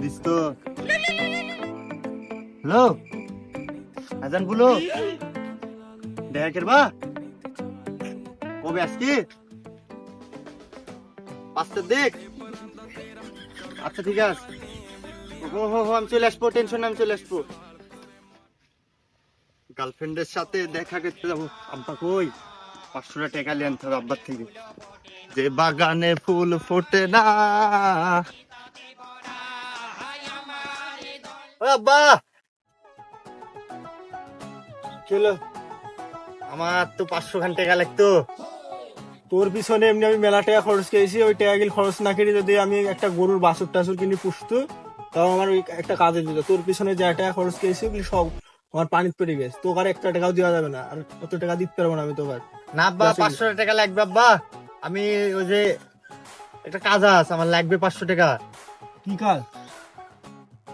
This তো। Hello, আজান বলো, দেখা করবা কবে? আজকে 5টার দিক। আচ্ছা ঠিক আছে, আমি চলে আসবো, টেনশন, আমি চলে আসবো। গার্লফ্রেন্ডের সাথে দেখা করতে যাবো। আব্বা কই? 500 টাকা নিয়ে আনতে হবে আব্বার থেকে। যে বাগানে ফুল ফোটে না। ও আব্বা, চলো। আমার তো 500 খান টাকা লাগতো। তোর পিছনে এমনি আমি মেলা টাকা খরচ করেছি, ওই টাকাগুলো খরচ না করে যদি আমি একটা গরুর বাছুর টাছুর কিনে পুষতো, তাও আমার ওই একটা কাজে দিত। তোর পিছনে যে টাকা খরচ করেছি ওগুলি সব আমার পানিতে পড়ে গেছে। তোকে আর একটা টাকাও দেওয়া যাবে না, আর অত টাকা দিতে পারবো না আমি তোকে আর। না আব্বা, 500 টাকা লাগবে আব্বা। আমি ওই যে একটা কাজ আছে, আমার লাগবে 500 টাকা। কি কাজ?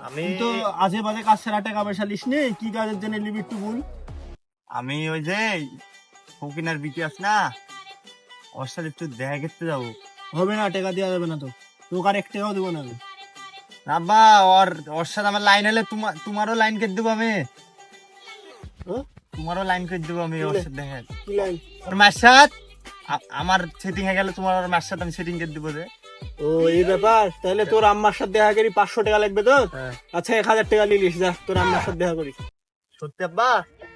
আমি তুই তো আজে বাজে কাজ ছাড়া টাকা পয়সা লিস নে, কি কাজের জন্য নিবি একটু বল। আমি ওই যে ফকিনার বিটি আছে না, ওর সাথে একটু দেখা করতে যাবো। হবে না, টাকা দেওয়া যাবে না তো, তোকে আর এক টাকাও দেবো না আমি। আব্বা, ওর ওর সাথে আমার লাইন হলে তোমারও লাইন করে দেবো আমি। হ্যাঁ? তোমারও লাইন করে দেবো আমি ওর সাথে দেখা। কি লাইন? ওর মায়ের সাথে আমার সেটিং হয়ে গেলে তোমার ওর মায়ের সাথে আমি সেটিং করে দেবো যে। ও এই ব্যাপার, তাহলে তোর আম্মার সাথে দেখা করি, 500 টাকা লাগবে তো। হ্যাঁ। আচ্ছা 1000 টাকা নিলিস, যা তোর আম্মার সাথে দেখা করিস। সত্যি আব্বা?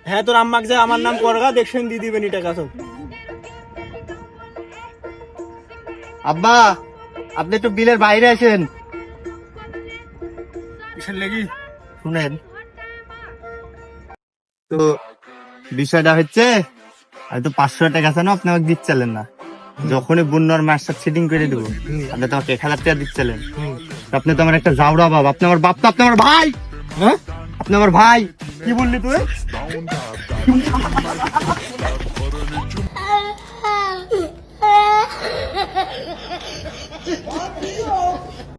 হ্যাঁ, তোর আম্মাকে যা আমার নাম করগা, দেখছেন দিয়ে দিবেনি টাকা সব। আব্বা, আপনি একটু বিলের বাইরে আসেন। কিসের লেগি? শুনেন তো, বিষয়টা হচ্ছে আমি তো 500 টাকা আছে না, আপনি আমাকে দিচ্ছিলেন না। যখনই বন্যার মায়ের সাথে সেটিং করে দেবো, আপনি তো আমাকে 1000 টাকা দিচ্ছিলেন। তো আপনি তো আমার একটা জাউরা বাপ, আপনি আমার বাপ, তো আপনি আমার ভাই। হ্যাঁ, আপনি আমার ভাই। কি বললি তুই?